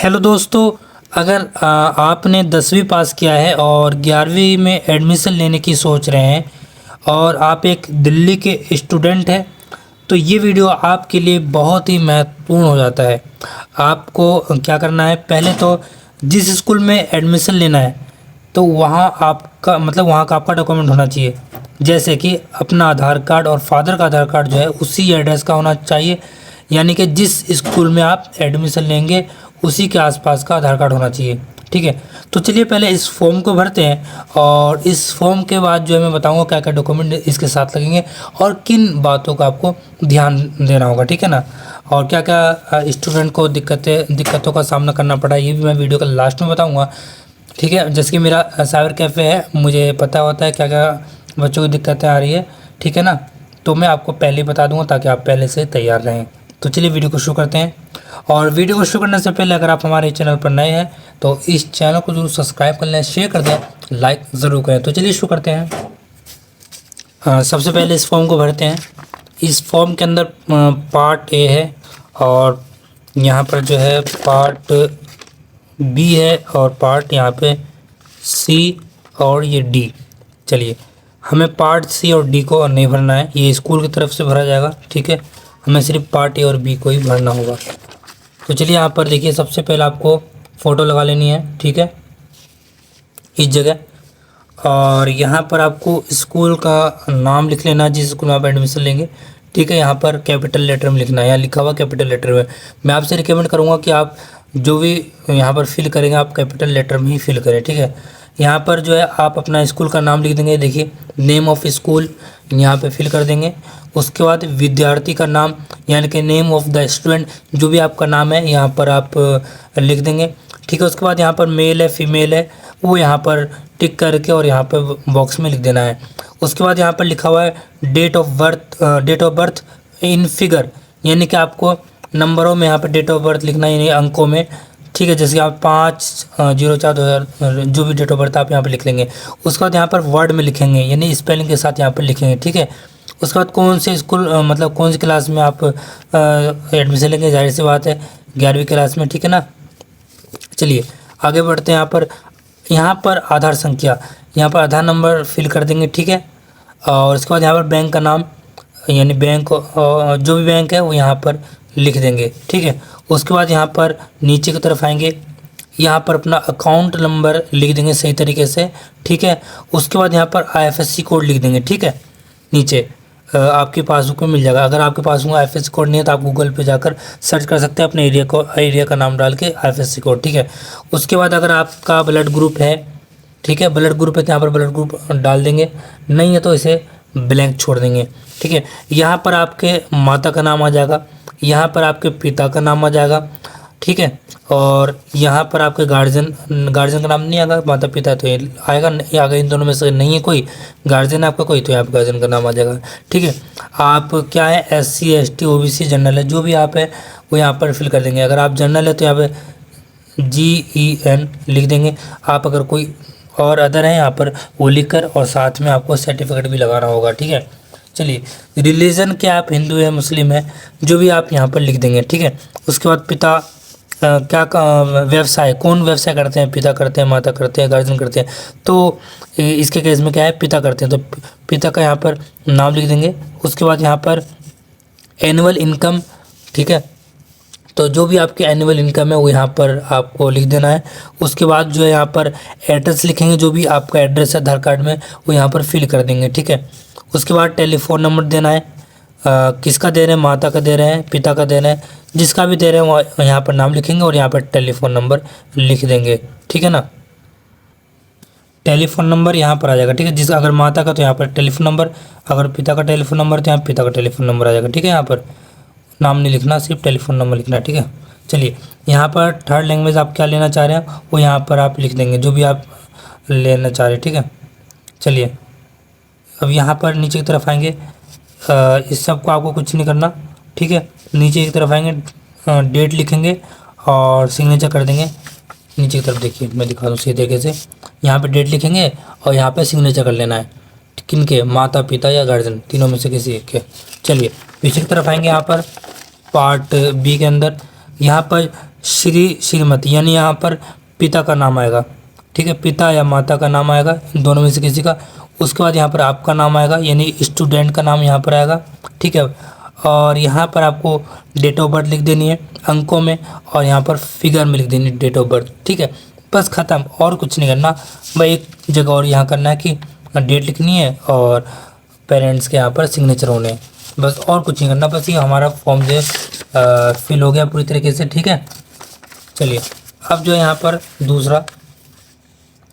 Hello दोस्तों। अगर आपने 10वीं पास किया है और 11वीं में एडमिशन लेने की सोच रहे हैं और आप एक दिल्ली के स्टूडेंट हैं तो ये वीडियो आपके लिए बहुत ही महत्वपूर्ण हो जाता है। आपको क्या करना है, पहले तो जिस स्कूल में एडमिशन लेना है तो वहाँ आपका वहाँ का आपका डॉक्यूमेंट होना चाहिए, जैसे कि अपना आधार कार्ड और फादर का आधार कार्ड जो है उसी एड्रेस का होना चाहिए। यानी कि जिस स्कूल में आप एडमिशन लेंगे उसी के आसपास का आधार कार्ड होना चाहिए। ठीक है, तो चलिए पहले इस फॉर्म को भरते हैं और इस फॉर्म के बाद जो है मैं बताऊंगा क्या क्या डॉक्यूमेंट इसके साथ लगेंगे और किन बातों का आपको ध्यान देना होगा। ठीक है ना, और क्या क्या स्टूडेंट को दिक्कतों का सामना करना पड़ा ये भी मैं वीडियो के लास्ट में बताऊँगा। ठीक है, जैसे कि मेरा साइबर कैफ़े है, मुझे पता होता है क्या क्या बच्चों की दिक्कतें आ रही है। ठीक है ना, तो मैं आपको पहले ही बता दूंगा ताकि आप पहले से तैयार रहें। तो चलिए वीडियो को शुरू करते हैं। और वीडियो को शुरू करने से पहले अगर आप हमारे चैनल पर नए हैं तो इस चैनल को जरूर सब्सक्राइब कर लें, शेयर कर दें, लाइक ज़रूर करें। तो चलिए शुरू करते हैं। सबसे पहले इस फॉर्म को भरते हैं। इस फॉर्म के अंदर पार्ट ए है और यहाँ पर जो है पार्ट बी है और पार्ट यहाँ पे सी और ये डी। चलिए, हमें पार्ट सी और डी को नहीं भरना है, ये स्कूल की तरफ से भरा जाएगा। ठीक है, हमें सिर्फ पार्ट ए और बी को ही भरना होगा। तो चलिए यहाँ पर देखिए, सबसे पहले आपको फ़ोटो लगा लेनी है। ठीक है, इस जगह, और यहाँ पर आपको स्कूल का नाम लिख लेना जिस स्कूल में आप एडमिशन लेंगे। ठीक है, यहाँ पर कैपिटल लेटर में लिखना है, यहाँ लिखा हुआ कैपिटल लेटर में। मैं आपसे रिकमेंड करूँगा कि आप जो भी यहाँ पर फिल करेंगे आप कैपिटल लेटर में ही फिल करें। ठीक है, यहाँ पर जो है आप अपना स्कूल का नाम लिख देंगे। देखिए, नेम ऑफ स्कूल यहाँ पे फिल कर देंगे। उसके बाद विद्यार्थी का नाम यानी कि नेम ऑफ द स्टूडेंट, जो भी आपका नाम है यहाँ पर आप लिख देंगे। ठीक है, उसके बाद यहाँ पर मेल है फीमेल है वो यहाँ पर टिक करके और यहाँ पर बॉक्स में लिख देना है। उसके बाद यहाँ पर लिखा हुआ है date of birth in figure, यानी कि आपको नंबरों में यहाँ पर डेट ऑफ बर्थ लिखना है, यानी अंकों में। ठीक है, जैसे आप 5/04/2000 जो भी डेट ऑफ बर्थ आप यहाँ पर लिख लेंगे। उसके बाद यहाँ पर वर्ड में लिखेंगे, यानी स्पेलिंग के साथ यहाँ पर लिखेंगे। ठीक है, उसके बाद कौन से स्कूल कौन सी क्लास में आप एडमिशन लेंगे, जाहिर सी बात है 11वीं क्लास में। ठीक है ना, चलिए आगे बढ़ते हैं। यहाँ पर आधार संख्या, यहाँ पर आधार नंबर फिल कर देंगे। ठीक है, और उसके बाद यहाँ पर बैंक का नाम यानी बैंक जो भी बैंक है वो यहाँ पर लिख देंगे। ठीक है, उसके बाद यहाँ पर नीचे की तरफ आएंगे, यहाँ पर अपना अकाउंट नंबर लिख देंगे सही तरीके से। ठीक है, उसके बाद यहाँ पर IFSC कोड लिख देंगे। ठीक है, नीचे आपके पासबुक में मिल जाएगा। अगर आपके पास IFSC कोड नहीं है तो आप गूगल पे जाकर सर्च कर सकते हैं अपने एरिया का नाम डाल के IFSC कोड। ठीक है, उसके बाद अगर आपका ब्लड ग्रुप है, ठीक है, ब्लड ग्रुप है तो यहाँ पर ब्लड ग्रुप डाल देंगे, नहीं है तो इसे ब्लैंक छोड़ देंगे। ठीक है, यहाँ पर आपके माता का नाम आ जाएगा, यहाँ पर आपके पिता का नाम आ जाएगा। ठीक है, और यहाँ पर आपके गार्जियन का नाम नहीं आएगा, माता पिता तो ये आएगा, ये आएगा, इन दोनों में से नहीं है कोई गार्जियन आपका कोई तो यहाँ पर गार्जियन का नाम आ जाएगा। ठीक है, आप क्या है SC ST OBC जनरल है, जो भी आप है वो यहाँ पर फिल कर देंगे। अगर आप जनरल है तो यहाँ पर GEN लिख देंगे। आप अगर कोई और अदर है यहाँ पर वो लिख कर और साथ में आपको सर्टिफिकेट भी लगाना होगा। ठीक है, चलिए रिलीजन क्या आप हिंदू है मुस्लिम है जो भी आप यहाँ पर लिख देंगे। ठीक है, उसके बाद पिता व्यवसाय, कौन व्यवसाय करते हैं, पिता करते हैं, माता करते हैं, गार्जियन करते हैं, तो इसके केस में क्या है पिता करते हैं तो पिता का यहाँ पर नाम लिख देंगे। उसके बाद यहाँ पर एनुअल इनकम, ठीक है, तो जो भी आपकी एनुअल इनकम है वो यहाँ पर आपको लिख देना है। उसके बाद जो है यहाँ पर एड्रेस लिखेंगे, जो भी आपका एड्रेस है आधार कार्ड में वो यहाँ पर फिल कर देंगे। ठीक है, उसके बाद टेलीफोन नंबर देना है, किसका दे रहे हैं, माता का दे रहे हैं, पिता का दे रहे हैं, जिसका भी दे रहे हैं वो यहाँ पर नाम लिखेंगे और यहाँ पर टेलीफोन नंबर लिख देंगे। ठीक है ना, टेलीफोन नंबर यहाँ पर आ जाएगा। ठीक है, जिस अगर माता का तो यहाँ पर टेलीफोन नंबर, अगर पिता का टेलीफोन नंबर तो यहाँ पिता का टेलीफोन नंबर आ जाएगा। ठीक है, यहाँ पर नाम नहीं लिखना, सिर्फ टेलीफोन नंबर लिखना। ठीक है, चलिए यहाँ पर थर्ड लैंग्वेज आप क्या लेना चाह रहे हैं वो यहाँ पर आप लिख देंगे, जो भी आप लेना चाह रहे हैं। ठीक है, चलिए अब यहाँ पर नीचे की तरफ आएंगे, इस सब को आपको कुछ नहीं करना। ठीक है, नीचे की तरफ आएंगे, डेट लिखेंगे और सिग्नेचर कर देंगे। नीचे की तरफ देखिए, मैं दिखा दूँ सही तरीके से, यहाँ पे डेट लिखेंगे और यहाँ पे सिग्नेचर कर लेना है, किनके, माता पिता या गार्जियन, तीनों में से किसी एक के। चलिए पीछे की तरफ आएंगे, यहाँ पर पार्ट बी के अंदर यहाँ पर श्री श्रीमती, यानी यहाँ पर पिता का नाम आएगा, ठीक है, पिता या माता का नाम आएगा, इन दोनों में से किसी का। उसके बाद यहाँ पर आपका नाम आएगा, यानी स्टूडेंट का नाम यहाँ पर आएगा, ठीक है। और यहाँ पर आपको डेट ऑफ बर्थ लिख देनी है अंकों में, और यहाँ पर फिगर में लिख देनी है डेट ऑफ बर्थ, ठीक है। बस ख़त्म, और कुछ नहीं करना। भाई एक जगह और यहाँ करना है कि डेट लिखनी है और पेरेंट्स के यहाँ पर सिग्नेचर होने हैं, बस और कुछ नहीं करना। बस ये हमारा फॉर्म जो है फिल हो गया पूरी तरीके से, ठीक है। चलिए अब जो है यहाँ पर दूसरा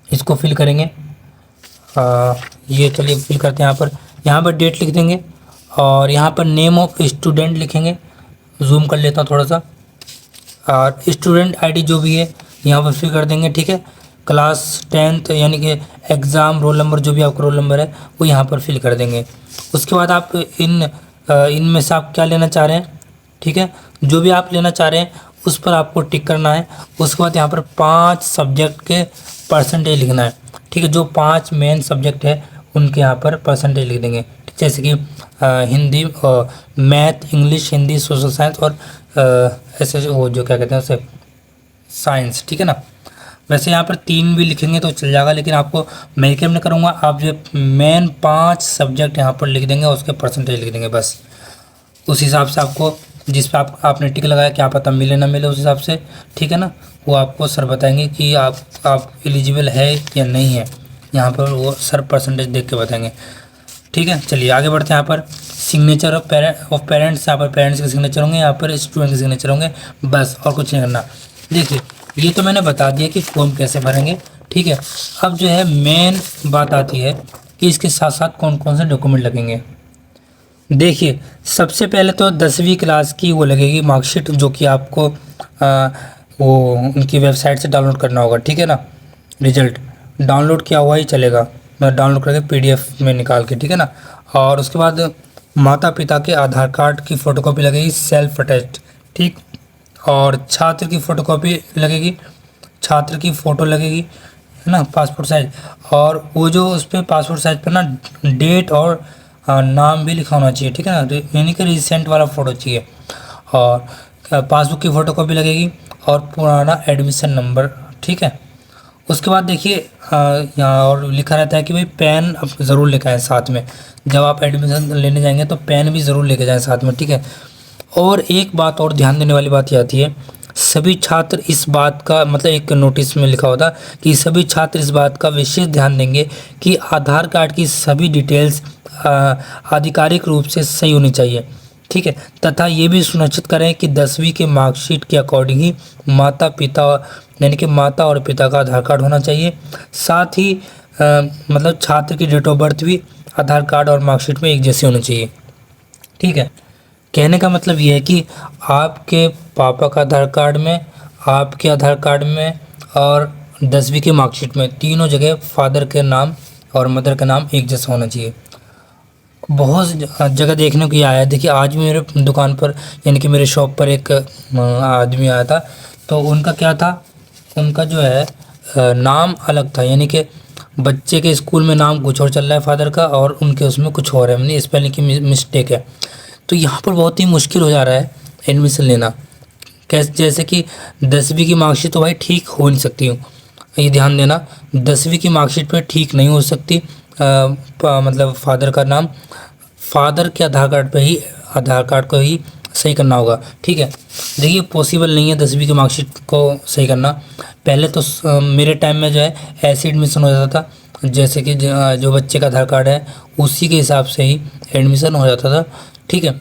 इसको फिल करेंगे। ये चलिए फिल करते हैं। यहाँ पर डेट लिख देंगे और यहाँ पर नेम ऑफ स्टूडेंट लिखेंगे। जूम कर लेता हूँ थोड़ा सा, और स्टूडेंट आईडी जो भी है यहाँ पर फिल कर देंगे, ठीक है। क्लास 10th यानी कि एग्ज़ाम रोल नंबर, जो भी आपका रोल नंबर है वो यहाँ पर फिल कर देंगे। उसके बाद आप इनमें से आप क्या लेना चाह रहे हैं, ठीक है, जो भी आप लेना चाह रहे हैं उस पर आपको टिक करना है। उसके बाद यहाँ पर 5 सब्जेक्ट के परसेंटेज लिखना है, ठीक है। जो 5 मेन सब्जेक्ट है उनके यहाँ पर परसेंटेज लिख देंगे, जैसे कि Hindi, math, English, Hindi, social science और ऐसे वो जो क्या कहते हैं उसे साइंस, ठीक है ना। वैसे यहाँ पर 3 भी लिखेंगे तो चल जाएगा, लेकिन आपको मैं क्या नहीं करूँगा, आप जो मेन 5 सब्जेक्ट यहाँ पर लिख देंगे, उसके परसेंटेज लिख देंगे बस। उस हिसाब से आपको, जिस पे आपने टिक लगाया, क्या पता मिले ना मिले, उस हिसाब से, ठीक है ना। वो आपको सर बताएंगे कि आप एलिजिबल है या नहीं है, यहाँ पर वो सर परसेंटेज देख के बताएंगे, ठीक है। चलिए आगे बढ़ते हैं। यहाँ पर सिग्नेचर ऑफ पेरेंट्स, यहाँ पर पेरेंट्स के सिग्नेचर होंगे, यहाँ पर स्टूडेंट के सिग्नेचर होंगे, बस और कुछ नहीं करना। देखिए ये तो मैंने बता दिया कि फॉर्म कैसे भरेंगे, ठीक है। अब जो है मेन बात आती है कि इसके साथ साथ कौन कौन से डॉक्यूमेंट लगेंगे। देखिए सबसे पहले तो 10वीं क्लास की वो लगेगी मार्कशीट, जो कि आपको वो उनकी वेबसाइट से डाउनलोड करना होगा, ठीक है ना। रिजल्ट डाउनलोड किया हुआ ही चलेगा, मैं डाउनलोड करके PDF में निकाल के, ठीक है ना। और उसके बाद माता पिता के आधार कार्ड की फ़ोटोकॉपी लगेगी, सेल्फ अटैच्ड, ठीक। और छात्र की फ़ोटोकॉपी लगेगी, छात्र की फ़ोटो लगेगी, है ना, पासपोर्ट साइज। और वो जो उस पर पासपोर्ट साइज पर ना डेट और नाम भी लिखा होना चाहिए, ठीक है ना, यानी कि रिसेंट वाला फ़ोटो चाहिए। और पासबुक की फ़ोटोकॉपी लगेगी और पुराना एडमिशन नंबर, ठीक है। उसके बाद देखिए यहाँ और लिखा रहता है कि भाई पेन ज़रूर लेकर आएँ साथ में, जब आप एडमिशन लेने जाएंगे तो पेन भी ज़रूर लेके जाएं साथ में, ठीक है। और एक बात और ध्यान देने वाली बात ये आती है, सभी छात्र इस बात का, मतलब एक नोटिस में लिखा होता कि सभी छात्र इस बात का विशेष ध्यान देंगे कि आधार कार्ड की सभी डिटेल्स आधिकारिक रूप से सही होनी चाहिए, ठीक है। तथा ये भी सुनिश्चित करें कि 10वीं के मार्कशीट के अकॉर्डिंग ही माता पिता, यानी कि माता और पिता का आधार कार्ड होना चाहिए। साथ ही मतलब छात्र की डेट ऑफ बर्थ भी आधार कार्ड और मार्कशीट में एक जैसी होनी चाहिए, ठीक है। कहने का मतलब ये है कि आपके पापा का आधार कार्ड में, आपके आधार कार्ड में और 10वीं की मार्कशीट में, तीनों जगह फादर के नाम और मदर का नाम एक जैसा होना चाहिए। बहुत जगह देखने को ये आया है। देखिए आज भी मेरे दुकान पर, यानी कि मेरे शॉप पर एक आदमी आया था, तो उनका क्या था, उनका जो है नाम अलग था, यानी कि बच्चे के स्कूल में नाम कुछ और चल रहा है फादर का, और उनके उसमें कुछ और है, यानी स्पेलिंग की मिस्टेक है। तो यहाँ पर बहुत ही मुश्किल हो जा रहा है एडमिशन लेना। कैसे, जैसे कि 10वीं की मार्कशीट तो भाई ठीक हो नहीं सकती हूँ, ये ध्यान देना, 10वीं की मार्कशीट पे ठीक नहीं हो सकती मतलब फादर का नाम, फादर के आधार कार्ड पे ही, आधार कार्ड को ही सही करना होगा, ठीक है। देखिए पॉसिबल नहीं है 10वीं की मार्कशीट को सही करना। पहले तो मेरे टाइम में जो है ऐसे एडमिशन हो जाता था, जैसे कि जो बच्चे का आधार कार्ड है उसी के हिसाब से ही एडमिशन हो जाता था, ठीक है।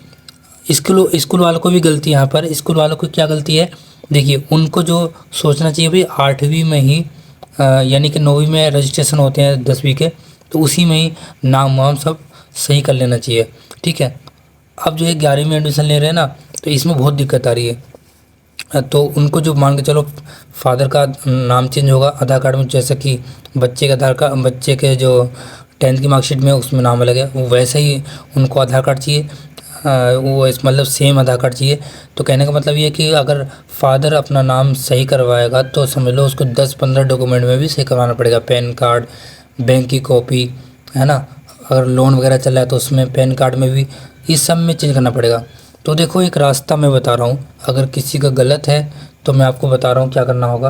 स्कूल वालों को भी गलती, यहाँ पर स्कूल वालों को क्या गलती है, देखिए उनको जो सोचना चाहिए भाई 8वीं में ही यानी कि 9वीं में रजिस्ट्रेशन होते हैं 10वीं के, तो उसी में ही नाम वाम सब सही कर लेना चाहिए, ठीक है। अब जो है 11वीं में एडमिशन ले रहे हैं ना, तो इसमें बहुत दिक्कत आ रही है। तो उनको जो मान के चलो फादर का नाम चेंज होगा आधार कार्ड में, जैसे कि बच्चे का आधार कार्ड, बच्चे के जो 10th की मार्कशीट में उसमें नाम अलग है, वो वैसे ही उनको आधार कार्ड चाहिए, वो इस मतलब सेम आधार कार्ड चाहिए। तो कहने का मतलब ये है कि अगर फादर अपना नाम सही करवाएगा तो समझ लो उसको 10-15 डॉक्यूमेंट में भी सही करवाना पड़ेगा, पैन कार्ड, बैंक की कॉपी, है ना, अगर लोन वगैरह चल रहा है तो उसमें पैन कार्ड में भी, इस सब में चेंज करना पड़ेगा। तो देखो एक रास्ता मैं बता रहा हूँ, अगर किसी का गलत है तो मैं आपको बता रहा हूँ क्या करना होगा।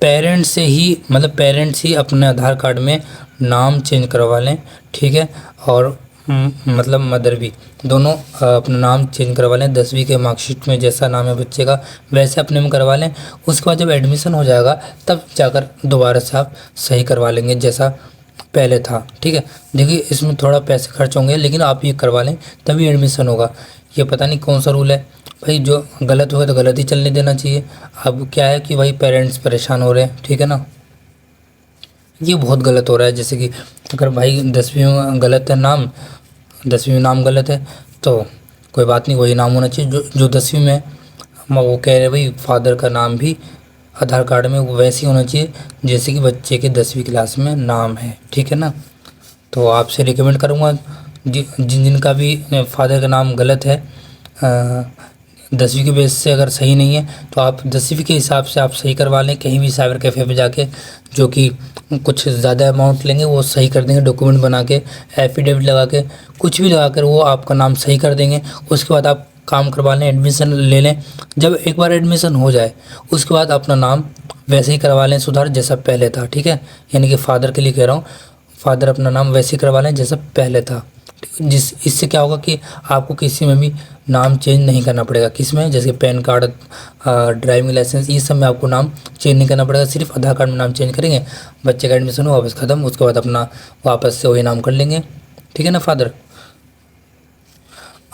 पेरेंट्स से ही मतलब पेरेंट्स ही अपने आधार कार्ड में नाम चेंज करवा लें, ठीक है। और मतलब मदर भी, दोनों अपना नाम चेंज करवा लें। 10वीं के मार्कशीट में जैसा नाम है बच्चे का वैसे अपने में करवा लें। उसके बाद जब एडमिशन हो जाएगा तब जाकर दोबारा से आप सही करवा लेंगे जैसा पहले था, ठीक है। देखिए इसमें थोड़ा पैसे खर्च होंगे लेकिन आप ये करवा लें तभी एडमिशन होगा। ये पता नहीं कौन सा रूल है भाई, जो गलत हुआ तो गलत ही चलने देना चाहिए। अब क्या है कि भाई पेरेंट्स परेशान हो रहे हैं, ठीक है ना। ये बहुत गलत हो रहा है। जैसे कि अगर भाई 10वीं में गलत है नाम, 10वीं में नाम गलत है तो कोई बात नहीं, वही नाम होना चाहिए जो 10वीं में है। वो कह रहे भाई फादर का नाम भी आधार कार्ड में वो वैसे ही होना चाहिए जैसे कि बच्चे के 10वीं क्लास में नाम है, ठीक है ना। तो आपसे रिकमेंड करूँगा जिन जिनका भी फादर का नाम गलत है 10वीं के बेस से अगर सही नहीं है तो आप 10वीं के हिसाब से आप सही करवा लें कहीं भी साइबर कैफ़े पे जाके, जो कि कुछ ज़्यादा अमाउंट लेंगे, वो सही कर देंगे डॉक्यूमेंट बना के, एफिडेविट लगा के, कुछ भी लगा कर वो आपका नाम सही कर देंगे। उसके बाद आप काम करवा लें, एडमिशन ले लें। जब एक बार एडमिशन हो जाए उसके बाद अपना नाम वैसे ही करवा लें सुधार जैसा पहले था, ठीक है। यानी कि फ़ादर के लिए कह रहा हूँ, फ़ादर अपना नाम वैसे ही करवा लें जैसा पहले था। इससे क्या होगा कि आपको किसी में भी नाम चेंज नहीं करना पड़ेगा। किस में, जैसे पैन कार्ड, ड्राइविंग लाइसेंस, ये सब में आपको नाम चेंज नहीं करना पड़ेगा। सिर्फ आधार कार्ड में नाम चेंज करेंगे, बच्चे का एडमिशन हो वापस ख़त्म, उसके बाद अपना वापस से वही नाम कर लेंगे, ठीक है ना फादर।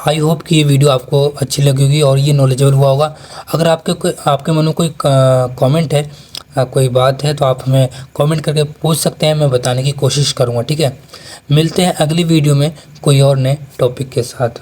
आई होप कि ये वीडियो आपको अच्छी लगी होगी और ये नॉलेजेबल हुआ होगा। अगर आपके मन में कोई कमेंट है, कोई बात है तो आप हमें कमेंट करके पूछ सकते हैं, मैं बताने की कोशिश करूँगा, ठीक है। मिलते हैं अगली वीडियो में कोई और नए टॉपिक के साथ।